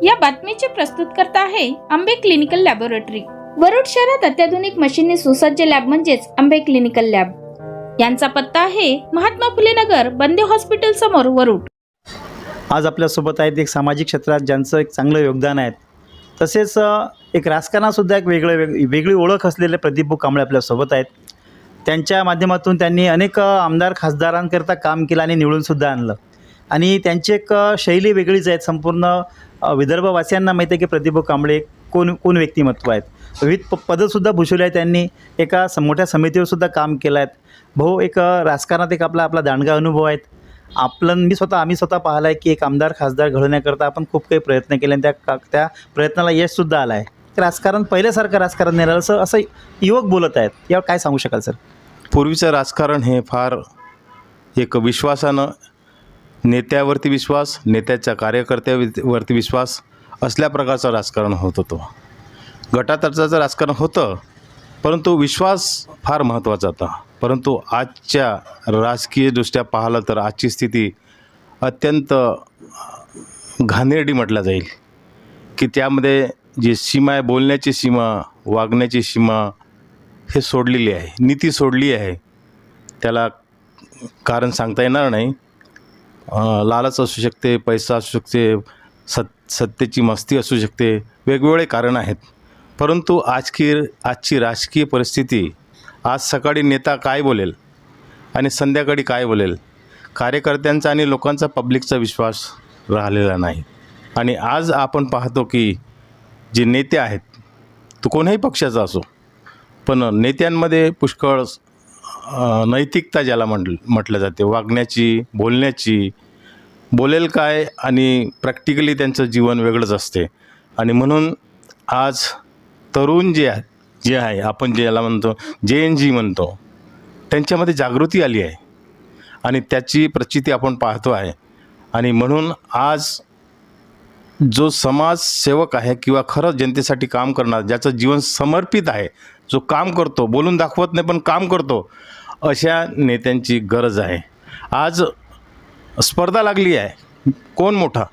या बातमीचे प्रस्तुतकर्ता आहे आंबे क्लिनिकल लॅबोरेटरी। वरुड शहरात अत्याधुनिक मशीनने सुसज्ज लॅब म्हणजेच आंबे क्लिनिकल लॅब। यांचा पत्ता आहे महात्मा फुले नगर, बंदे हॉस्पिटल समोर, वरुड। आज आपल्यासोबत आहेत एक सामाजिक क्षेत्रात ज्यांचं एक चांगलं योगदान आहे, तसेच एक राजकारणातसुद्धा एक वेगळी ओळख असलेले प्रदीप भाऊ कांबळे आपल्यासोबत आहेत। त्यांच्या माध्यमातून त्यांनी अनेक आमदार खासदारांकरता काम केलं आणि निवडूनसुद्धा आणलं आणि त्यांची एक शैली वेगळीच आहे। संपूर्ण विदर्भवासियांना माहिती आहे की प्रदीप भाऊ कांबळे कोण व्यक्तिमत्व आहेत। विविध पदंसुद्धा भूषवली आहेत त्यांनी, एका मोठ्या समितीवरसुद्धा काम केलं आहे। भाऊ एक राजकारणात एक आपला दांडगा अनुभव आहेत। आम्ही स्वतः पाहिलं आहे की एक आमदार खासदार घडवण्याकरता आपण खूप काही प्रयत्न केले आणि त्या प्रयत्नाला यशसुद्धा आलं आहे। राजकारण पहिल्यासारखं राजकारण नाही राहिलं असं युवक बोलत आहेत, यावर काय सांगू शकाल सर? पूर्वीचं राजकारण हे फार एक विश्वासानं, नेत्यावरती विश्वास, नेत्याच्या कार्यकर्त्यावरती विश्वास असल्या प्रकारचं राजकारण होत होतं। गटातटाचं राजकारण होतं, परंतु विश्वास फार महत्त्वाचा होता। परंतु आजच्या राजकीयदृष्ट्या पाहिलं तर आजची स्थिती अत्यंत घाणेरडी म्हटलं जाईल की त्यामध्ये जी सीमा आहे, बोलण्याची सीमा, वागण्याची सीमा हे सोडलेली आहे, नीती सोडली आहे। त्याला कारण सांगता येणार नाही। लालच असू शकते, पैसा असू शकते, सत्तेची मस्ती असू शकते, वेगवेगळे कारण आहेत। परंतु आजची राजकीय परिस्थिती, आज सकाळी नेता काय बोलेल आणि संध्याकाळी काय बोलेल, कार्यकर्त्यांचा आणि लोकांचा पब्लिकचा विश्वास राहिलेला नाही। आणि आज आपण पाहतो की जे नेते आहेत, तो कोणत्याही पक्षाचा असो, पण नेत्यांमध्ये पुष्कळ नैतिकता ज्याला म्हटलं जाते, वागण्याची, बोलण्याची, बोलेल काय आणि प्रॅक्टिकली त्यांचं जीवन वेगळंच असते। आणि म्हणून आज तरुण जे आहे, आपण ज्याला म्हणतो JNG म्हणतो, त्यांच्यामध्ये जागृती आली आहे आणि त्याची प्रचिती आपण पाहतो आहे। आणि म्हणून आज जो समाजसेवक आहे किंवा खरंच जनतेसाठी काम करणार, ज्याचं जीवन समर्पित आहे, जो काम करतो, बोलून दाखवत नाही पण काम करतो, अशा नेत्यांची गरज आहे। आज स्पर्धा लागली आहे, कोण मोठा,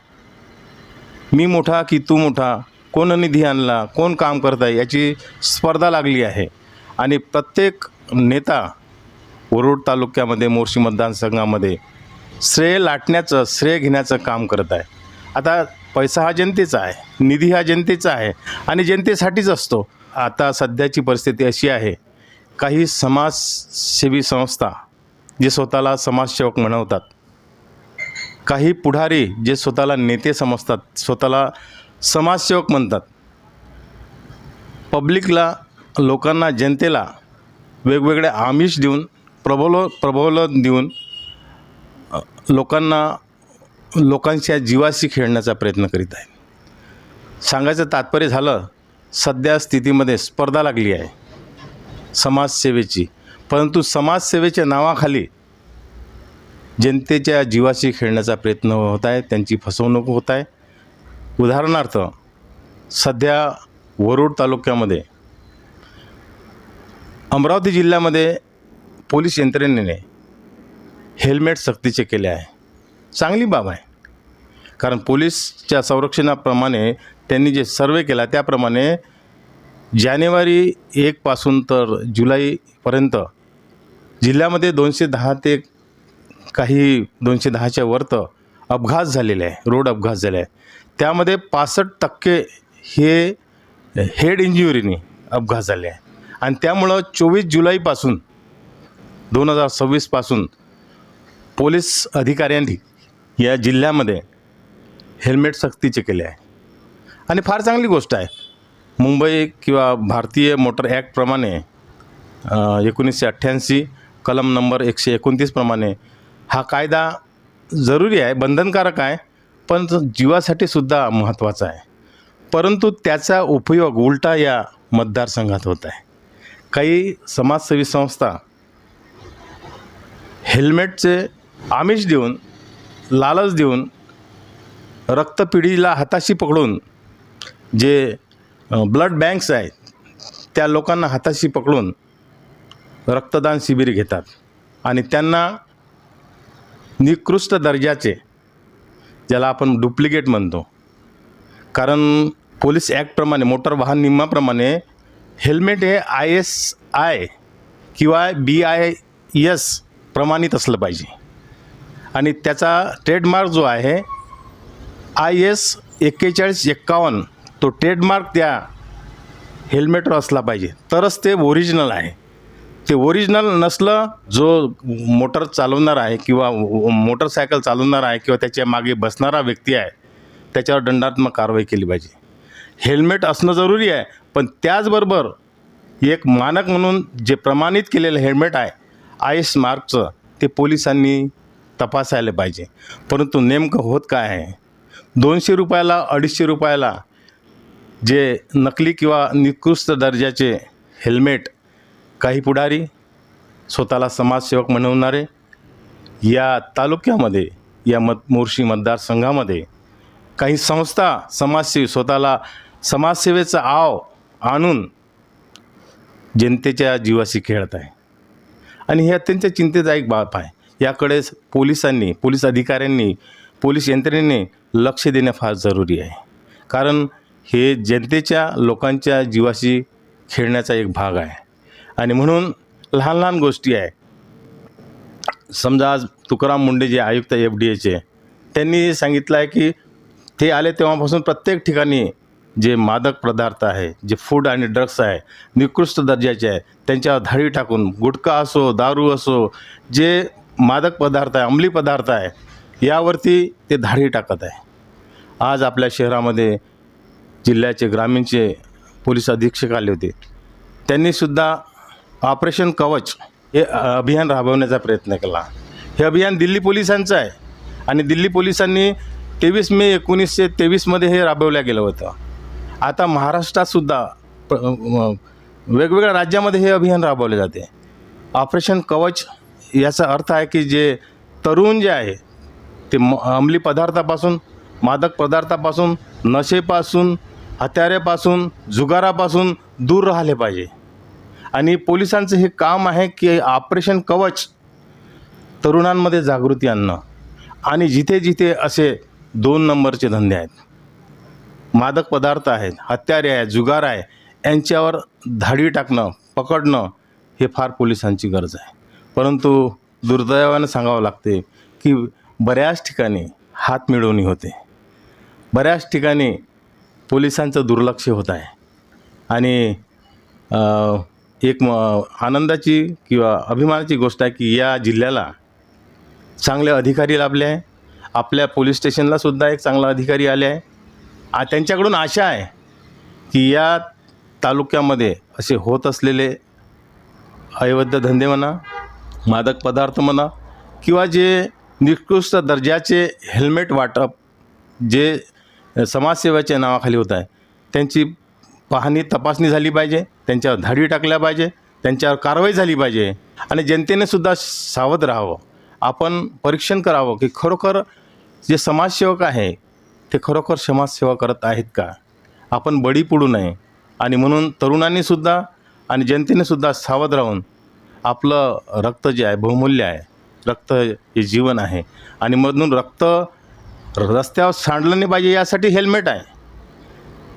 मी मोठा की तू मोठा, कोण निधी आणला, कोण काम करत आहे, याची स्पर्धा लागली आहे। आणि प्रत्येक नेता वरुड तालुक्यामध्ये, मोर्शी मतदारसंघामध्ये श्रेय घेण्याचं काम करत आहे। आता पैसा हा जनतेचा आहे, निधी हा जनतेचा आहे आणि जनतेसाठीच असतो। आता सध्याची परिस्थिती अशी आहे, काही समाजसेवी संस्था जे स्वतःला समाजसेवक म्हणवतात, काही पुढारी जे स्वतःला नेते समजतात, स्वतःला समाजसेवक म्हणतात, पब्लिकला, लोकांना, जनतेला वेगवेगळे आमिष देऊन, प्रबोधन देऊन लोकांच्या जीवाशी खेळण्याचा प्रयत्न करीत आहे। सांगायचं तात्पर्य झालं, सध्या स्थितीमध्ये स्पर्धा लागली आहे समाजसेवेची, परंतु समाजसेवेच्या नावाखाली जनतेच्या जीवाशी खेळण्याचा प्रयत्न होत आहे, त्यांची फसवणूक होत आहे। उदाहरणार्थ, सध्या वरुड तालुक्यामध्ये, अमरावती जिल्ह्यामध्ये पोलीस यंत्रणेने हेल्मेट सक्तीचे केले आहे। चांगली बाब आहे, कारण पोलीसच्या संरक्षणाप्रमाणे त्यांनी जे सर्वे केला त्याप्रमाणे जानेवारी 1 पासून तर जुलैपर्यंत जिल्ह्यामध्ये 210 ते काही 210च्या वरत अपघात झालेले आहे, रोड अपघात झाले आहे। त्यामध्ये 65% हे हेड इंज्युरीने अपघात झाले आहे। आणि त्यामुळं 24 जुलैपासून 2026 पासून पोलीस अधिकाऱ्यांनी या जिल्ह्यामध्ये हेल्मेट सक्तीचे केले आहे आणि फार चांगली गोष्ट आहे। मुंबई किंवा भारतीय मोटर ॲक्टप्रमाणे 1988 कलम नंबर 129 प्रमाणे हा कायदा जरुरी आहे, बंधनकारक आहे, पण जीवासाठी सुद्धा महत्त्वाचा आहे। परंतु त्याचा उपयोग उलटा या मतदारसंघात होत आहे। काही समाजसेवी संस्था हेल्मेटचे आमिष देऊन, लालच देऊन, रक्तपिढीला हाताशी पकडून, जे ब्लड बँक्स आहेत त्या लोकांना हाताशी पकडून रक्तदान शिबिर घेतात आणि त्यांना निकृष्ट दर्जाचे, ज्याला आपण डुप्लिकेट म्हणतो, कारण पोलीस ॲक्टप्रमाणे, मोटर वाहन नियमाप्रमाणे हेल्मेट हे ISI किंवा BIS प्रमाणित असलं पाहिजे आणि त्याचा ट्रेडमार्क जो आहे IS 4151 तो ट्रेडमार्क त्या हेल्मेटवर असला पाहिजे, तरच ते ओरिजिनल आहे. ते ओरिजिनल नसलं, जो मोटर चालवणार आहे किंवा मोटरसायकल चालवणार आहे किंवा त्याच्या मागे बसणारा व्यक्ती आहे त्याच्यावर दंडात्मक कारवाई केली पाहिजे. हेल्मेट असणं जरुरी आहे, पण त्याचबरोबर एक मानक म्हणून जे प्रमाणित केलेलं हेल्मेट आहे IS मार्कचं, ते पोलिसांनी तपासायला पाहिजे. परंतु नेमकं होत काय आहे, 200 रुपयाला 250 रुपयाला जे नकली किंवा निकृष्ट दर्जाचे हेल्मेट काही पुढारी स्वतःला समाजसेवक म्हणवणारे या तालुक्यामध्ये, या मोर्शी मतदारसंघामध्ये काही संस्था समाजसेवी स्वतःला समाजसेवेचा आव आणून जनतेच्या जीवाशी खेळत आहे आणि हे अत्यंत चिंतेचा एक बाब आहे. याकडे पोलिसांनी, पोलीस अधिकाऱ्यांनी, पोलीस यंत्रणेने लक्ष देणं फार जरुरी आहे. कारण हे जनतेच्या, लोकांच्या जीवाशी खेळण्याचा एक भाग आहे आणि म्हणून लहान लहान गोष्टी आहे. समजा आज तुकाराम मुंडे जे आयुक्त FDAचे, त्यांनी सांगितलं आहे की ते आले तेव्हापासून प्रत्येक ठिकाणी जे मादक पदार्थ आहे, जे फूड आणि ड्रग्स आहे, निकृष्ट दर्जाचे आहे, त्यांच्यावर धाडी टाकून गुटखा असो, दारू असो, जे मादक पदार्थ आहे, अंमली पदार्थ आहे, यावरती ते धाडी टाकत आहे. आज आपल्या शहरामध्ये जिल्ह्याचे ग्रामीणचे पोलीस अधीक्षक आले होते. त्यांनीसुद्धा ऑपरेशन कवच हे अभियान राबवण्याचा प्रयत्न केला. हे अभियान दिल्ली पोलिसांचं आहे आणि दिल्ली पोलिसांनी 23 मे 1923मध्ये हे राबवलं गेलं होतं. आता महाराष्ट्रातसुद्धा वेगवेगळ्या राज्यामध्ये हे अभियान राबवले जाते. ऑपरेशन कवच याचा अर्थ आहे की जे तरुण जे आहे ते अंमली पदार्थापासून, मादक पदार्थापासून, नशेपासून, हत्यारेपासून, जुगारापासून दूर राहिले पाहिजे. आणि पोलिसांचं हे काम आहे की ऑपरेशन कवच तरुणांमध्ये जागृती आणणं आणि जिथे जिथे असे 2 नंबरचे धंदे आहेत, मादक पदार्थ आहेत, हत्यारे आहेत, जुगार आहे, यांच्यावर धाडी टाकणं, पकडणं हे फार पोलिसांची गरज आहे. परंतु दुर्दैवानं सांगावं लागते की बऱ्याच ठिकाणी हातमिळवणी होते, बऱ्याच ठिकाणी पोलिसांचं दुर्लक्ष होत आहे. आणि एक आनंदाची किंवा अभिमानाची गोष्ट आहे की या जिल्ह्याला चांगले अधिकारी लाभले आहे. आपल्या पोलीस स्टेशनलासुद्धा एक चांगला अधिकारी आले आहे. त्यांच्याकडून आशा आहे की या तालुक्यामध्ये असे होत असलेले अवैध धंदे म्हणा, मादक पदार्थ म्हणा, किंवा जे निकृष्ट दर्जाचे हेल्मेट वाटप जे समाजसेवेच्या नावाखाली होत आहे, त्यांची पाहणी, तपासणी झाली पाहिजे, त्यांच्यावर धाडी टाकल्या पाहिजे, त्यांच्यावर कारवाई झाली पाहिजे. आणि जनतेनेसुद्धा सावध राहावं, आपण परीक्षण करावं की खरोखर जे समाजसेवक आहे ते खरोखर समाजसेवा करत आहेत का. आपण बळी पडू नये. आणि म्हणून तरुणांनीसुद्धा आणि जनतेनेसुद्धा सावध राहून आपलं रक्त जे आहे बहुमूल्य आहे, रक्त हे जीवन आहे आणि म्हणून रक्त रस्त्यावर सांडलं नाही पाहिजे यासाठी हेल्मेट आहे.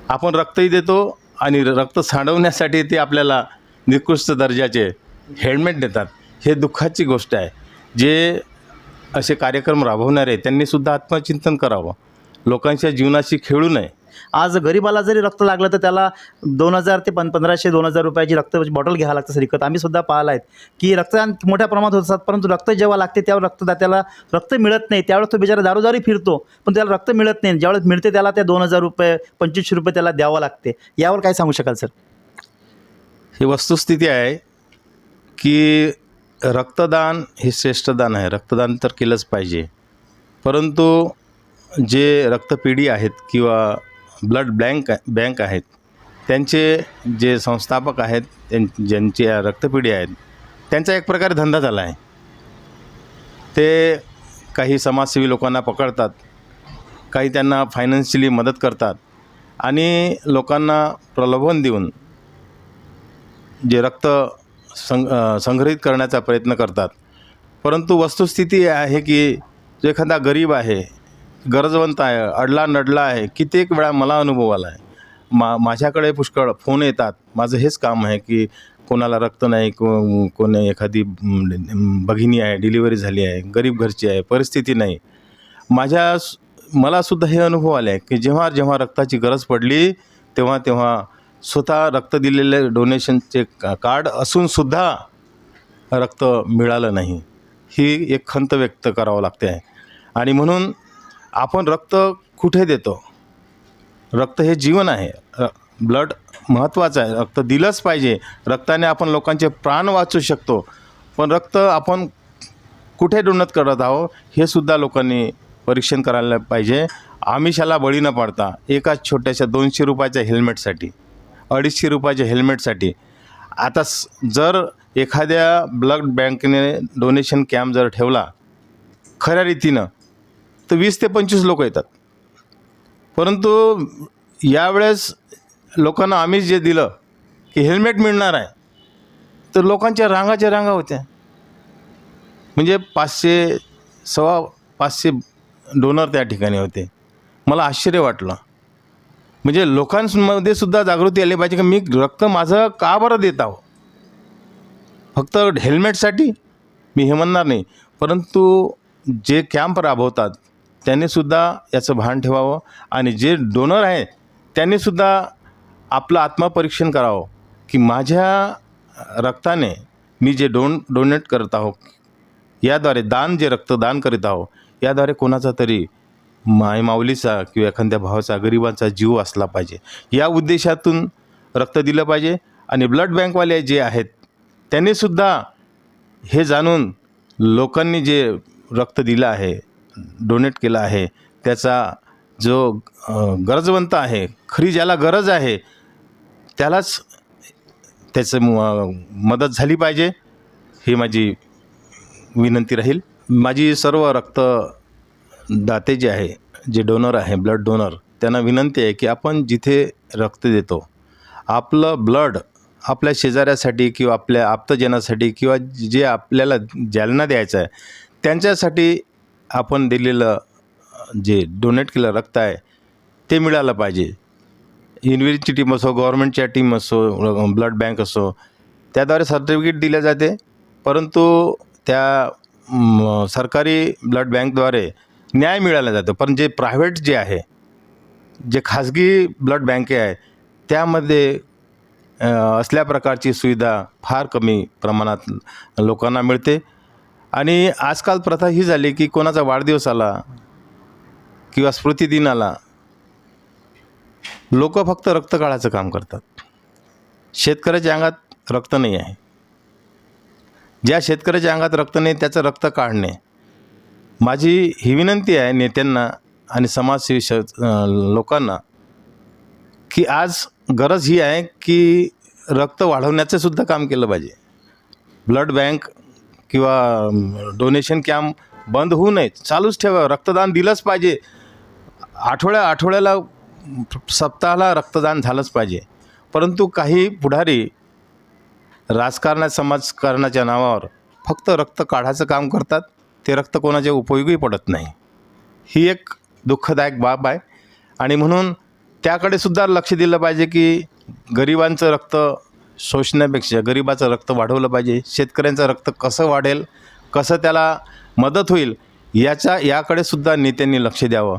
आपण रक्तही देतो आणि रक्त सांडवण्यासाठी ते आपल्याला निकृष्ट दर्जाचे हेल्मेट देतात. हे दुःखाची गोष्ट आहे. जे असे कार्यक्रम राबवणारे त्यांनीसुद्धा आत्मचिंतन करावं, लोकांच्या जीवनाशी खेळू नये. आज गरीबाला जरी रक्त लागलं तर त्याला 2000 ते 1500-2000 रुपयाची रक्त बॉटल घ्यावं लागतं. विकत आम्ही सुद्धा पाहिलं आहेत की रक्तदान मोठ्या प्रमाणात होत असतात, परंतु रक्त जेव्हा लागते त्यावर रक्तदात्याला रक्त मिळत नाही. त्यावेळेस तो बिचारा दारोदारी फिरतो, पण त्याला रक्त मिळत नाही. ज्यावेळेस मिळते त्याला त्या 2000 रुपये 2500 रुपये त्याला द्यावं लागते. यावर काय सांगू शकाल सर? ही वस्तुस्थिती आहे की रक्तदान हे श्रेष्ठदान आहे. रक्तदान तर केलंच पाहिजे, परंतु जे रक्तपेढी आहेत किंवा ब्लड बँक आहेत, त्यांचे जे संस्थापक आहेत, ज्यांच्या रक्तपेढी आहेत, त्यांचा एक प्रकारे धंदा झाला आहे. ते काही समाजसेवी लोकांना पकडतात, काही त्यांना फायनान्शियली मदत करतात आणि लोकांना प्रलोभन देऊन जे रक्त संग्रहित करण्याचा प्रयत्न करतात. परंतु वस्तुस्थिती आहे की जो एखादा गरीब आहे गरजवंत आहे, अडला नडला आहे, कित्येक वेळा मला अनुभव आला आहे. माझ्याकडे पुष्कळ फोन येतात. माझं हेच काम आहे की कोणाला रक्त नाही, कोणी एखादी भगिनी आहे, डिलिव्हरी झाली आहे, गरीब घरची आहे, परिस्थिती नाही. मलासुद्धा हे अनुभव आले आहे की जेव्हा जेव्हा रक्ताची गरज पडली तेव्हा स्वतः रक्त दिलेले डोनेशनचे कार्ड असूनसुद्धा रक्त मिळालं नाही. ही एक खंत व्यक्त करावं लागते आहे. आणि म्हणून आपण रक्त कुठे देतो? रक्त हे जीवन आहे. ब्लड महत्त्वाचं आहे. रक्त दिलंच पाहिजे. रक्ताने आपण लोकांचे प्राण वाचवू शकतो. पण रक्त आपण कुठे डोनेट करत आहोत हे सुद्धा लोकांनी परीक्षण करायला पाहिजे. आमिषाला बळी न पडता एका छोट्याशा 200 रुपयाच्या हेल्मेटसाठी, 250 रुपयाच्या हेल्मेटसाठी आता जर एखाद्या ब्लड बँकेने डोनेशन कॅम्प जर ठेवला खऱ्या रीतीनं तर 20 ते 25 लोक येतात. परंतु यावेळेस लोकांना आमिष जे दिलं की हेल्मेट मिळणार आहे तर लोकांच्या रांगा होत्या. म्हणजे 500 डोनर त्या ठिकाणी होते. मला आश्चर्य वाटलं. म्हणजे लोकांमध्ये सुद्धा जागृती आली पाहिजे की मी रक्त माझं का बरं देत आहो. फक्त हेल्मेटसाठी मी हे म्हणणार नाही, परंतु जे कॅम्प राबवतात त्यांनीसुद्धा याचं भान ठेवावं आणि जे डोनर आहे त्यांनीसुद्धा आपलं आत्मपरीक्षण करावं की माझ्या रक्ताने मी जे डोनेट करत आहो, याद्वारे जे रक्तदान करीत आहो याद्वारे कोणाचा तरी माऊलीचा किंवा एखाद्या भावाचा, गरिबांचा जीव असला पाहिजे. या उद्देशातून रक्त दिलं पाहिजे. आणि ब्लड बँकवाले जे आहेत त्यांनीसुद्धा हे जाणून लोकांनी जे रक्त दिलं आहे, डोनेट केलं आहे, त्याचा जो गरजवंत आहे, खरी ज्याला गरज आहे त्यालाच त्याचं मदत झाली पाहिजे. ही माझी विनंती राहील. माझी सर्व रक्तदाते जे आहे, जे डोनर आहे, ब्लड डोनर, त्यांना विनंती आहे की आपण जिथे रक्त देतो आपलं ब्लड आपल्या शेजाऱ्यासाठी किंवा आपल्या आप्तजनासाठी किंवा जे आपल्याला ज्यांना द्यायचं आहे त्यांच्यासाठी आपण दिलेलं जे डोनेट केलेलं रक्त आहे ते मिळालं पाहिजे. युनिव्हर्सिटी टीम असो, गव्हर्नमेंटच्या टीम असो, ब्लड बँक असो, त्याद्वारे सर्टिफिकेट दिले जाते. परंतु त्या सरकारी ब्लड बँकद्वारे न्याय मिळाला जातो. पण जे प्रायव्हेट जे आहे, जे खाजगी ब्लड बँके आहे त्यामध्ये असल्या प्रकारची सुविधा फार कमी प्रमाणात लोकांना मिळते. आणि आजकाल प्रथा ही झाली की कोणाचा वाढदिवस आला किंवा स्मृतिदिन आला, लोक फक्त रक्त काढायचं काम करतात. शेतकऱ्याच्या अंगात रक्त नाही आहे. ज्या शेतकऱ्याच्या अंगात रक्त नाही त्याचं रक्त काढणे. माझी ही विनंती आहे नेत्यांना आणि समाजसेवी लोकांना की आज गरज ही आहे की रक्त वाढवण्याचं सुद्धा काम केलं पाहिजे. ब्लड बँक किंवा डोनेशन कॅम्प बंद होऊ नये, चालूच ठेवा. रक्तदान दिलंच पाहिजे. आठवड्याला सप्ताहाला रक्तदान झालंच पाहिजे. परंतु काही पुढारी समाजकारणाच्या नावावर फक्त रक्त काढायचं काम करतात. ते रक्त कोणाच्या उपयोगी पडत नाही. ही एक दुःखदायक बाब आहे. आणि म्हणून त्याकडे सुद्धा लक्ष दिलं पाहिजे की गरिबांचं रक्त शोषण्यापेक्षा गरिबाचं रक्त वाढवलं पाहिजे. शेतकऱ्यांचं रक्त कसं वाढेल, कसं त्याला मदत होईल याकडे सुद्धा नेत्यांनी लक्ष द्यावं.